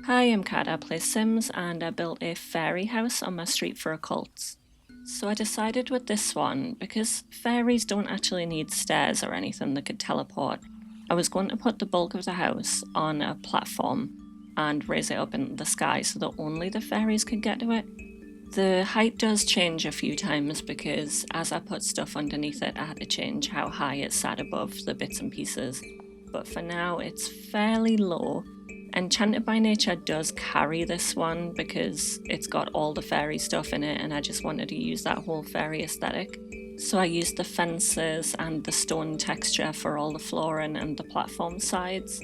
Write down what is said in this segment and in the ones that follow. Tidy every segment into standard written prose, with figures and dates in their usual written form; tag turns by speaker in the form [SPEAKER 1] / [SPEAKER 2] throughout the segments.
[SPEAKER 1] Hi, I'm Kat. I play Sims and I built a fairy house on my street for occults. So I decided with this one, because fairies don't actually need stairs or anything that could teleport, I was going to put the bulk of the house on a platform and raise it up in the sky so that only the fairies could get to it. The height does change a few times because as I put stuff underneath it, I had to change how high it sat above the bits and pieces. But for now, it's fairly low. Enchanted by Nature does carry this one because it's got all the fairy stuff in it and I just wanted to use that whole fairy aesthetic. So I used the fences and the stone texture for all the flooring and the platform sides.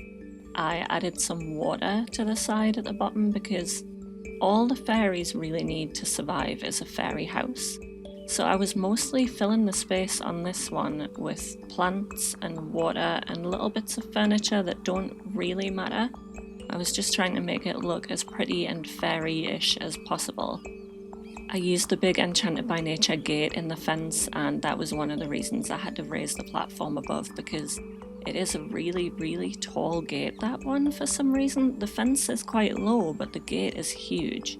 [SPEAKER 1] I added some water to the side at the bottom because all the fairies really need to survive is a fairy house. So I was mostly filling the space on this one with plants and water and little bits of furniture that don't really matter. I was just trying to make it look as pretty and fairy-ish as possible. I used the big Enchanted by Nature gate in the fence, and that was one of the reasons I had to raise the platform above because it is a really, really tall gate, that one, for some reason. The fence is quite low, but the gate is huge.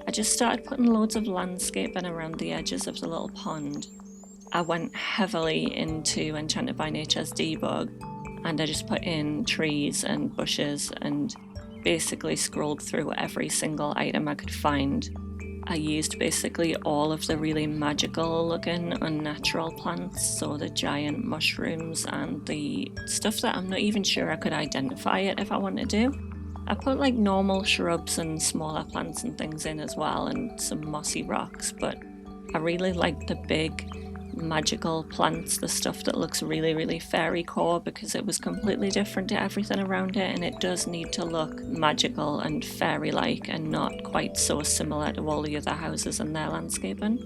[SPEAKER 1] I just started putting loads of landscaping around the edges of the little pond. I went heavily into Enchanted by Nature's debug, and I just put in trees and bushes and basically scrolled through every single item I could find. I used basically all of the really magical looking unnatural plants, so the giant mushrooms and the stuff that I'm not even sure I could identify it if I wanted to. I put like normal shrubs and smaller plants and things in as well and some mossy rocks, but I really liked the big magical plants, the stuff that looks really, really fairy core because it was completely different to everything around it and it does need to look magical and fairy-like and not quite so similar to all the other houses and their landscaping.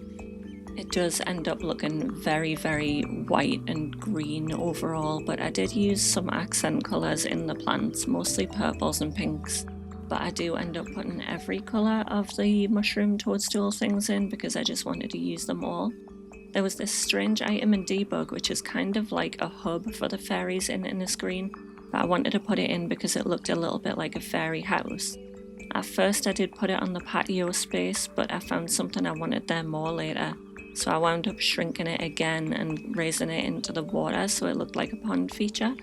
[SPEAKER 1] It does end up looking very, very white and green overall, but I did use some accent colours in the plants, mostly purples and pinks. But I do end up putting every colour of the mushroom toadstool things in because I just wanted to use them all. There was this strange item in debug which is kind of like a hub for the fairies in a screen, but I wanted to put it in because it looked a little bit like a fairy house. At first I did put it on the patio space, but I found something I wanted there more later, so I wound up shrinking it again and raising it into the water so it looked like a pond feature.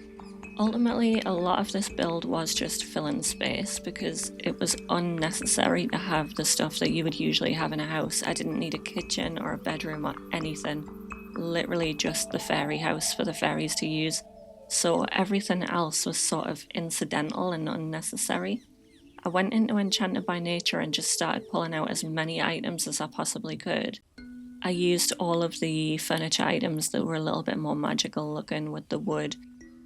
[SPEAKER 1] Ultimately, a lot of this build was just filling space because it was unnecessary to have the stuff that you would usually have in a house. I didn't need a kitchen or a bedroom or anything. Literally just the fairy house for the fairies to use. So everything else was sort of incidental and unnecessary. I went into Enchanted by Nature and just started pulling out as many items as I possibly could. I used all of the furniture items that were a little bit more magical looking with the wood.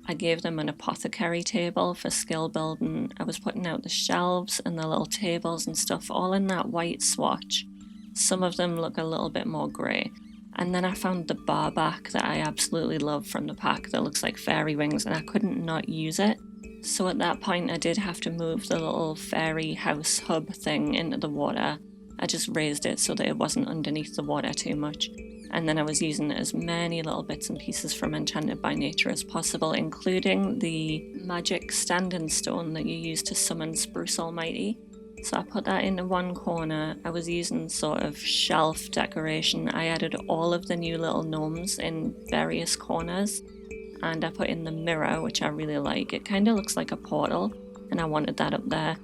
[SPEAKER 1] I gave them an apothecary table for skill building. I was putting out the shelves and the little tables and stuff all in that white swatch. Some of them look a little bit more grey. And then I found the bar back that I absolutely love from the pack that looks like fairy wings and I couldn't not use it. So at that point I did have to move the little fairy house hub thing into the water. I just raised it so that it wasn't underneath the water too much. And then I was using as many little bits and pieces from Enchanted by Nature as possible, including the magic standing stone that you use to summon Spruce Almighty. So I put that into one corner. I was using sort of shelf decoration. I added all of the new little gnomes in various corners. And I put in the mirror, which I really like. It kind of looks like a portal, and I wanted that up there.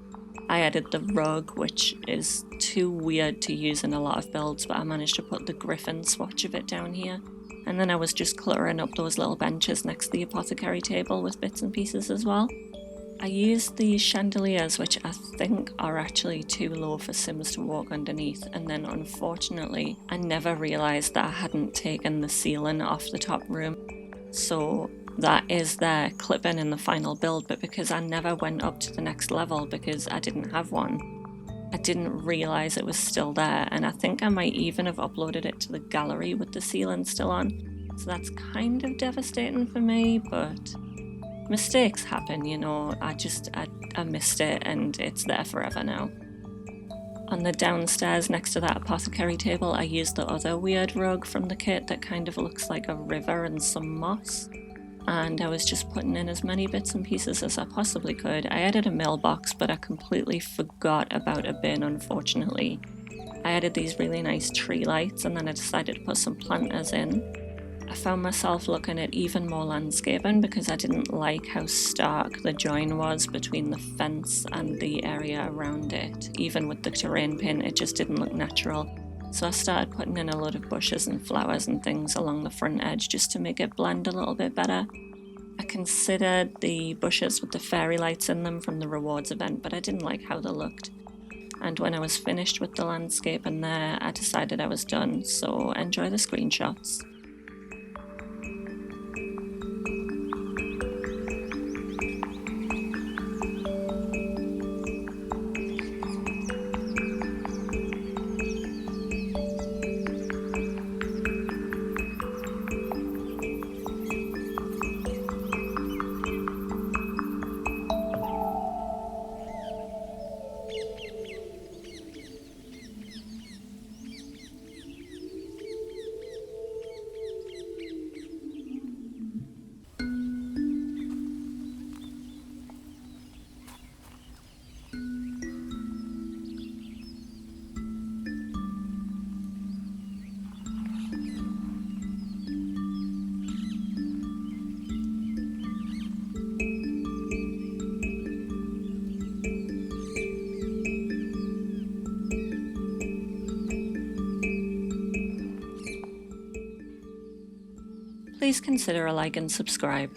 [SPEAKER 1] I added the rug, which is too weird to use in a lot of builds, but I managed to put the griffin swatch of it down here. And then I was just cluttering up those little benches next to the apothecary table with bits and pieces as well. I used these chandeliers, which I think are actually too low for Sims to walk underneath, and then unfortunately I never realised that I hadn't taken the ceiling off the top room. So that is there clipping in the final build, but because I never went up to the next level because I didn't have one, I didn't realise it was still there, and I think I might even have uploaded it to the gallery with the ceiling still on. So that's kind of devastating for me, but mistakes happen, you know. I missed it and it's there forever now. On the downstairs next to that apothecary table, I used the other weird rug from the kit that kind of looks like a river and some moss. and I was just putting in as many bits and pieces as I possibly could. I added a mailbox, but I completely forgot about a bin, unfortunately. I added these really nice tree lights, and then I decided to put some planters in. I found myself looking at even more landscaping because I didn't like how stark the join was between the fence and the area around it. Even with the terrain pin, it just didn't look natural. So I started putting in a load of bushes and flowers and things along the front edge just to make it blend a little bit better. I considered the bushes with the fairy lights in them from the rewards event, but I didn't like how they looked. And when I was finished with the landscape in there, I decided I was done, so enjoy the screenshots. Please consider a like and subscribe.